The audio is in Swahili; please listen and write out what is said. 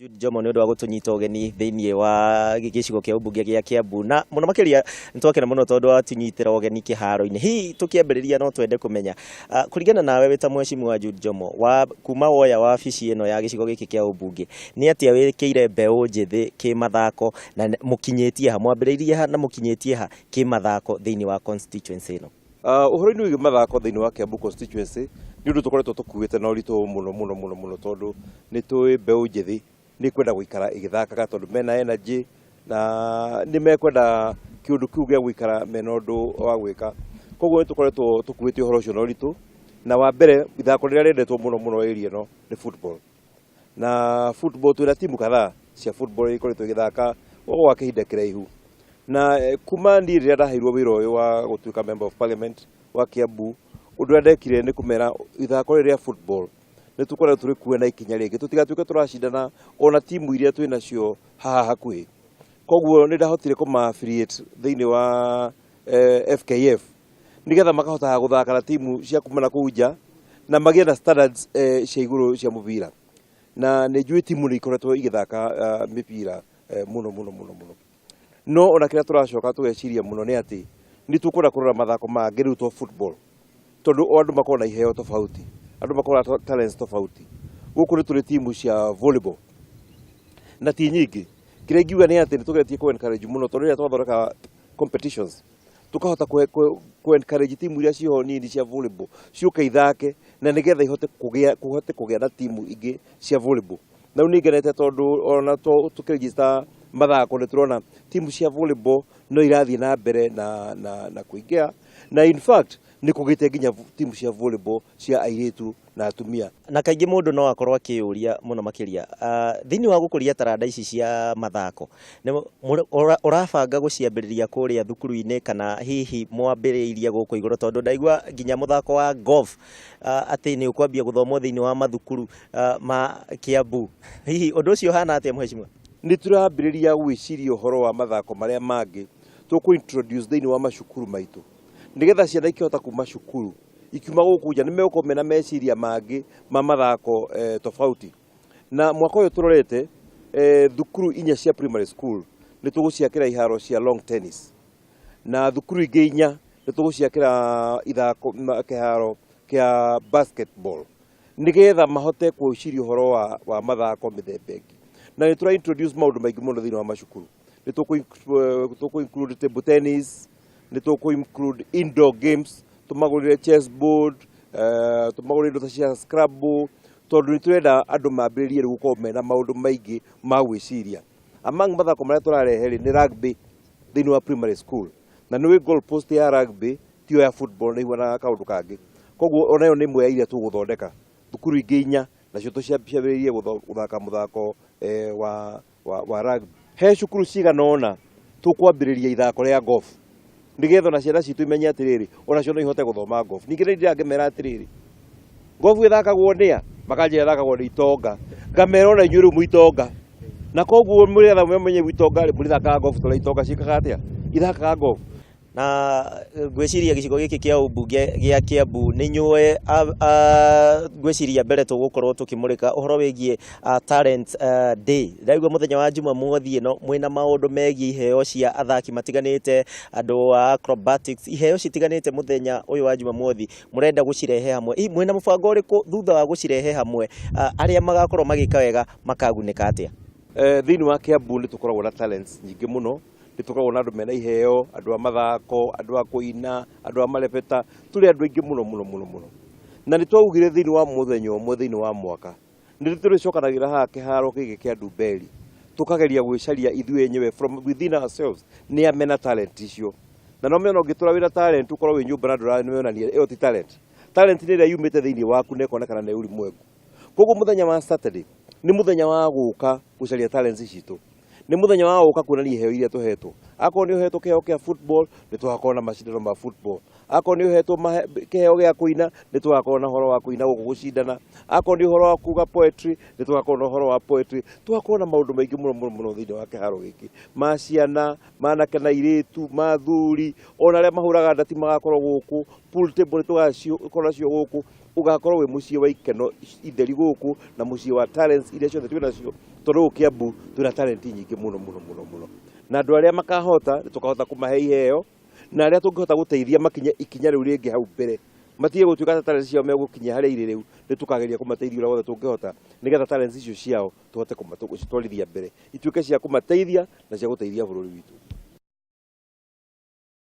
Jomo nĩ ũndũ wa gũtũnyita ũgeni thĩinĩ wa gĩcigo kĩa ũmbunge gĩa Kiambu na mũno makĩria nĩtwakena mũno tondũ watunyitĩra ũgeni kĩharo-inĩ. Hihi tũkĩambĩrĩria no twende kũmenya kũringana nawe wĩ ta Mheshimiwa Jude Jomo kuma woya wabici ĩno ya gĩcigo gĩkĩ kĩa ũmbunge nĩ atĩa wĩkĩire mbeũ njĩthĩ kĩmathako na mũkinyĩtie ha mwambĩrĩirie ha na mũkinyĩtie ha kĩmathako thĩinĩ wa constituency ĩno? Ũhoro-inĩ wĩgiĩ mathako thĩinĩ wa Kiambu constituency nĩ ũndũ tũkoretwo tũkuĩte na ũritũ mũno tondũ nĩ tũĩ mbeũ njĩthĩ nĩ kwenda gũikara igĩthakaga tondũ mena energy na nĩ mekwenda kĩũndũ kĩu gĩa gũikara mena ũndũ wa gwĩka. Koguo nĩ tũkoretwo tũkuĩte ũhoro ũcio na ũritũ, na wa mbere ithako rĩrĩa rĩendetwo mũno area ĩno nĩ football. Na football twĩna timu kadhaa cia football ikoretwo igĩthaka gwa kĩhinda kĩraihu, na kuma niĩ rĩrĩa ndaheirwo wĩra ũyũ wa gũtuĩka member of parliament wa Kiambu, ũndũ ũrĩa ndekire nĩ kũmera ithako rĩrĩa football nĩ tũkorwo tũrĩ kuo na ikinya rĩngĩ, tũtigatuĩke tũracindana ona timu iria twĩ nacio haha hakuhĩ. Koguo nĩ ndahotire kũma-affiliate thĩinĩ wa FKF nĩgetha makahota gũthaka na timu cia kuma na kũu nja na magĩe na standards cia igũrũ cia mũbira, na nĩ njũĩ timu nĩ ikoretwo igĩthaka mĩbira mũno. No ona kĩrĩa tũracoka tũgeciria mũno nĩ atĩ nĩ tũkwenda kũrora mathako mangĩ rĩu to football, tondũ andũ makorwo na iheo tofauti, andũ makorwo na talents tofauti. Gũkũ nĩ tũrĩ timu cia volleyball na ti nyingĩ. Kĩrĩa ingiuga nĩ atĩ nĩ tũgetie encourage mũno tondũ rĩrĩa twathondeka competitions tukahota encourage timu iria ciho nini cia volleyball ciũke ithake na nĩgetha ihote kũgĩa na timu ingĩ cia volleyball. Na nĩ ngenete tondũ ona tũkĩregister mathako nĩ tũrona timu cia volleyball no irathiĩ na mbere na kũingĩha, na in fact nĩ kũgĩte nginya timu cia volleyball cia airĩtu na atumia. Na kaingĩ mũndũ no akorwo akĩũria mũno makĩria thĩinĩ wa gũkũria taranda ici cia mathako ũrabanga gũciambĩrĩria kũrĩa thukuru-inĩ kana hihi mwambĩrĩirie gũkũ igũrũ, tondũ ndaigua nginya mũthako wa golf atĩ nĩ ũkwambia gũthomwo thĩinĩ wa mathukuru ma Kiambu. Hihi ũndũ ũcio hana atĩa Mheshimiwa? Nĩ tũrambĩrĩria gwĩciria ũhoro wa mathako marĩa mangĩ introduce thĩinĩ wa macukuru maitũ, nĩgetha ciana ikĩhota kuma cukuru ikiuma gũkũ nja nĩ megũkorwo mena meciria mangĩ ma mathako tofauti. Na mwaka ũyũ tũrorete thukuru 4 cia primary school nĩ tũgũciakĩra iharo cia long tennis, na thukuru ingĩ 4 nĩ tũgũciakĩra kĩharo kĩa basketball, nĩgetha mahote gwĩciria ũhoro wa mathako mĩthemba ĩngĩ. Na nĩ tũra introduce maũndũ maingĩ mũno thĩinĩ wa macukuru. Nĩ tũkũ include table tennis, nĩ tũkũ include indoor games, tũmagũrĩre chessboard, tũmagũrĩre indo cia scrabble, tondũ nĩ tũrenda andũ mambĩrĩrie gũkorwo mena maũndũ maingĩ ma gwĩciria. Among mathako marĩa tũrarehe nĩ rugby thĩinĩ wa primary school, na nĩ goal post ya rugby tiyo ya football nĩ na kaũndũ kangĩ. Koguo onayo nĩ ĩmwe ya iria tũgũthondeka thukuru ingĩ 4 nacio tũciambĩrĩrie gũthaka mũthako wa rugby. He cukuru cigana ũna tũkwambĩrĩria ithako rĩa golf, nĩgetha ona ciana citũ imenye atĩrĩrĩ onacio no ihote gũthoma golf. Ningĩ nĩ ndĩrangĩmera atĩrĩrĩ golf ĩthakagwo nĩ a, makanjĩra ĩthakagwo nĩ itonga, ngamera ona inyuĩ rĩu mũitonga. Na koguo mũrĩetha mũmenye itonga rĩ mũthakaga golf tũrĩa itonga ciĩkaga atĩa, ithakaga golf. Na gwĩciria gĩcigo gĩkĩ kĩa ũmbunge gĩa Kiambu nĩ nyuĩ gwĩciria mbere tũgũkorwo tũkĩmũrĩka ũhoro wĩgiĩ talent day. Ndaigua mũthenya wa Jumamothi ĩno mwĩna maũndũ megiĩ iheo cia athaki matiganĩte, andũ wa acrobatics, iheo citiganĩte mũthenya ũyũ wa Jumamothi mũrenda gũcirehe hamwe. Mwĩna mũbango ũrĩkũ thutha wa gũcirehe hamwe arĩa magakorwo magĩka wega makagunĩka atĩa? Thĩinĩ wa Kiambu nĩ tũkoragwo na talents nyingĩ mũno. Nĩ tũkoragwo na andũ mena iheo, andũ a mathako, andũ a kũina, andũ a marebeta, tũrĩ andũ aingĩ mũno. Na nĩ twaugire thĩinĩ wa mũthenya ũmwe thĩinĩ wa mwaka nĩ tũrĩcokanagĩra haha kĩharo gĩkĩ kĩa Ndumberi tũkageria gwĩcaria ithuĩ enyewe from within ourselves nĩ amena talent icio. Na no mena ũngĩtũra wĩna talent ũkorwo wĩ nyũmba na ndũronania ĩyo ti talent. Talent nĩ ĩrĩa yumĩte thĩinĩ waku na ĩkonekana nĩ ũrimwengu. Koguo mũthenya wa Saturday nĩ mũthenya wa gũka gũcaria talents citũ, nĩ mũthenya wa gũka kuonania iheo iria tũhetwo. Akorwo nĩ ũhetwo kĩheo kĩa football nĩ tũgakorwo na macindano ma football. Akorwo nĩ ũhetwo kĩheo gĩa kũina nĩ tũgakorwo na ũhoro wa kũina gũkũ gũcindana. Akorwo nĩ ũhoro wa kuga poetry nĩ tũgakorwo na ũhoro wa poetry. Tũgakorwo na maũndũ maingĩ mũno thĩinĩ wa kĩharo gĩkĩ, ma ciana, manake na airĩtu, ma athuri, ona arĩa mahũraga ndati magakorwo gũkũ. Pool table nĩ tũgakorwo nacio gũkũ, ugakorwo wĩ muciĩ wa ikeno itheri gũkũ na muciĩ wa talents iria ciothe twĩ nacio tondu Kiambu twina talent nyingi muno na andu aria makahota tukahota kumahe iheo na aria tungihota guteithia makinye ikinya riu ringi hau mbere matige gutuika talent ciao megukinya haria iri riu ni tukageria kumateithia uria wothe tungihota nigetha talent icio ciao tuhote kumatwarithia mbere ituike cia kumateithia na cia guteithia bururi witu.